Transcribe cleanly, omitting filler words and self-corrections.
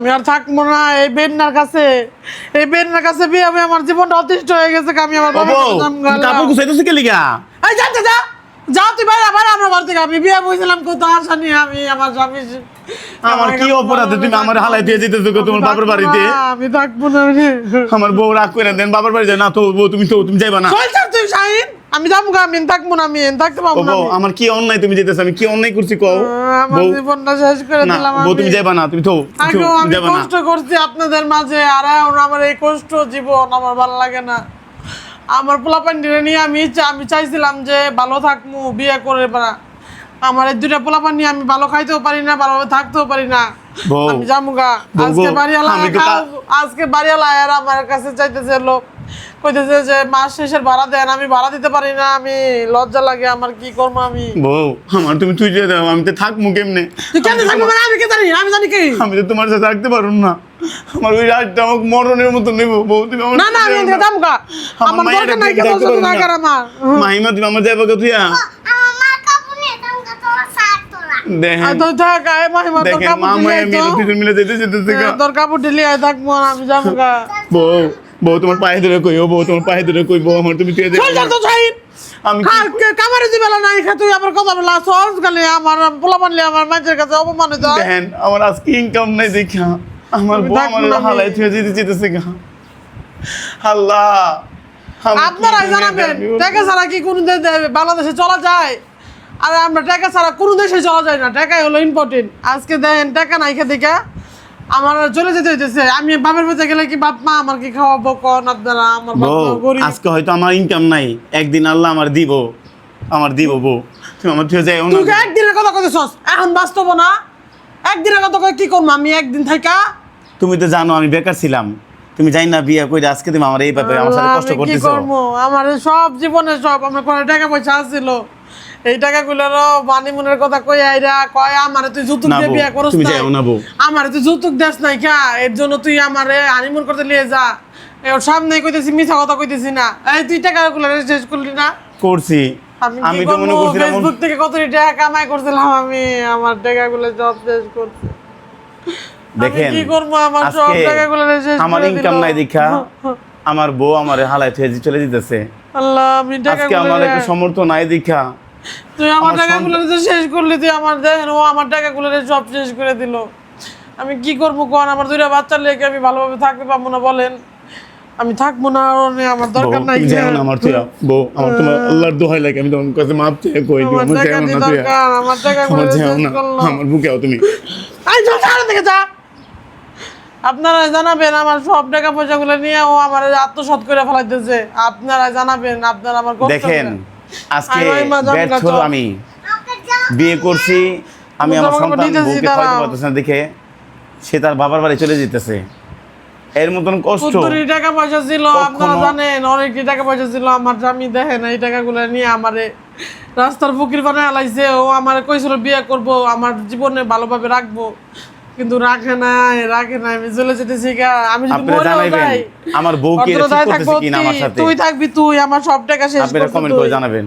আমি আর থাকবো না এই বেন্নার কাছে। এই বেন্নার কাছে বিয়ে আমি আমার জীবনটা অতিষ্ঠ হয়ে গেছে। আমি আমার কাপড় গুছাইতেছিস কি লিগা? এই যা যা যা তুই বাইরে আবার আমার বাড়ি থেকে। আমি বিয়ে বইছিলাম কোথাও আশা নিয়ে। আমি আমার স্বামী আমার কি অপরাধে তুমি আমার হালাই দিয়ে যেতেছো তোমার বাবার বাড়িতে? আমি থাকবো না। আমার বউ রাগ করে দেন বাবার বাড়ি যায় না তো বউ তুমি যাইবা না। চল চল তুই শাহিন। আমি যাবো গা। আমি থাকবো না। আমি থাকতে পারবো না। আমার কি অন্যায় তুমি যেতেছো? আমি কি অন্যায় করছি কও? আমার জীবনটা শেষ করে দিলাম। বউ তুমি যাইবা না। তুমি তো আমি যাইবা না। কষ্ট করছি আপনাদের মাঝে। আর আমার এই কষ্ট জীবন আমার ভালো লাগে না। আমার পোলাপান্ডিরে নিয়ে আমি চাইছিলাম যে ভালো থাকবো বিয়ে করে না। আমার এই দুইটা পোলাপান নিয়ে আমি ভালো খাইতেও পারি না, ভালোভাবে থাকতেও পারি না। আমি যামুগা। আজকে বাড়িওয়ালা আর আমার কাছে চাইতেছে লোক, কইতেছে যে মাস শেষের ভাড়া দেন। আমি ভাড়া দিতে পারি না। আমি লজ্জা লাগে। আমার কি করবো আমি? বউ আমার তুমি তুই যে দাও আমি তো থাকবো কেমনে? তুই কেমনে থাকবো? আমি কি জানি? আমি জানি কি? আমি তো তোমার সাথে থাকতে পারবো না। আমার ওই রাতটা আমাকে মরণের মতো নেবো। বউ তুমি আমার না না আমি যামুগা। আমার দরকার নাই কেন সাথে থাকার। আমার মাহিমা তুমি আমার যাইবা কোথায়? দেখেন তোর কাপড় ঢিলি থাকবো। আমি যামুগা। বউ তোমার পায়ে ধরে কই। বউ তোমার পায়ে ধরে কই। বউ আমার তুমি আমি কামারে দিবেলা নাই তুই আবার কথা বলা সহজ গেলে আমার পোলা মানলে আমার মানুষের কাছে অপমানিত। দেখেন আমার আজকে ইনকাম নাই দেখা আমার বউ আমার হালাই থেকে যেতেছে গা। আল্লাহ আপনারা জানাবেন টাকা ছাড়া কি কোনো বাংলাদেশে চলা যায়? আর আমরা টাকা ছাড়া কোনো দেশে চলা যায় না। টাকাই হলো ইম্পর্টেন্ট। আজকে দেখেন টাকা নাই দেখা আমার চলে যেতে হইতেছে। আমি বাপের বাড়িতে গেলে কি বাপ মা আমার কি খাওয়াবো কোন আপনারা? আমার গরিব। আজকে হয়তো আমার ইনকাম নাই, একদিন আল্লাহ আমার দিব বউ। তুমি আমার থেকে যাও না। তুই একদিনের কথা কইছস, এখন বাস্তব না। একদিনের কথা কই কি করব আমি একদিন থাকা? তুমি তো জানো আমি বেকার ছিলাম। তুমি যাই না বিয়ে কইরা আজকে তুমি আমার এই ব্যাপারে আমার সাথে কষ্ট করতেছো। কি করব? আমার সব জীবনে সব আমার কোন টাকা পয়সা আছিল। এই টাকাগুলোরও মানিমুনের কথা কই আইরা কয় আমারে তুই যৌতুক দিয়ে বিয়ে করছ না। আমারে তুই যৌতুক দেস নাই কা, এর জন্য তুই আমারে হানিমুন করতে নিয়ে যা। এর সামনে কইতেছি মিছা কথা কইতেছি না। এই তুই টাকাগুলো শেষ করলি না? করছি। আমি তো মনে করছিলাম ফেসবুক থেকে কত টাকা কামাই করছিলাম আমি। আমার টাকাগুলো সব শেষ করছি। দেখেন কি করব? আমার সব টাকাগুলো শেষ করে দিল। আমার ইনকাম নাই দেখা আমার বউ আমারে হালাই থেকে চলে দিতেছে। আল্লাহ আমি আজকে আমার একটু সমর্থ নাই দেখা তুই আমার টাকাগুলো শেষ করলি। তুই আমার দেখেন ও আমার টাকাগুলো সব শেষ করে দিল। আমি কি করবো কোন? আমার দুইটা বাচ্চা লেগে আমি ভালোভাবে থাকতে পারবো না বলেন? আমি থাকবো না। আমার দরকার নাই। আমার তুই বউ আমার তোমার আল্লাহর দোহাই লাগে আমি তোমার কাছে মাপ চেয়ে কই দিই। আমার যাও না তুই। আমার টাকাগুলো যাও না। আমার বুকে আও তুমি। আই যা ছাড় থেকে যা। আপনারা জানাবেন আমার সব টাকা পয়সাগুলো নিয়ে ও আমার আত্মসাৎ করে ফেলাইতেছে। আপনারা জানাবেন। আপনারা আমার কষ্ট দেখেন আজকে ব্যর্থ আমি বিয়ে করছি। আমি আমার সন্তান বউকে খাওয়াতে পারতেছি না দেখে সে তার বাবার বাড়ি চলে যেতেছে। এর মতন কষ্ট। টাকা পয়সা ছিল আপনারা জানেন, অনেক টাকা পয়সা ছিল আমার। স্বামী দেখেন এই টাকাগুলো নিয়ে আমারে রাস্তার ফকির বানায় আলাইছে। ও আমার কইছিল বিয়ে করব, আমার জীবনে ভালোভাবে রাখবো, কিন্তু রাখে নাই। আমি চলে যেতেছি। আমি যদি মরেও যাই আমার বউ কি করতেছে কিনা আমার সাথে তুই থাকবি। তুই আমার সব টাকা শেষ আপনারা কমেন্ট করে জানাবেন।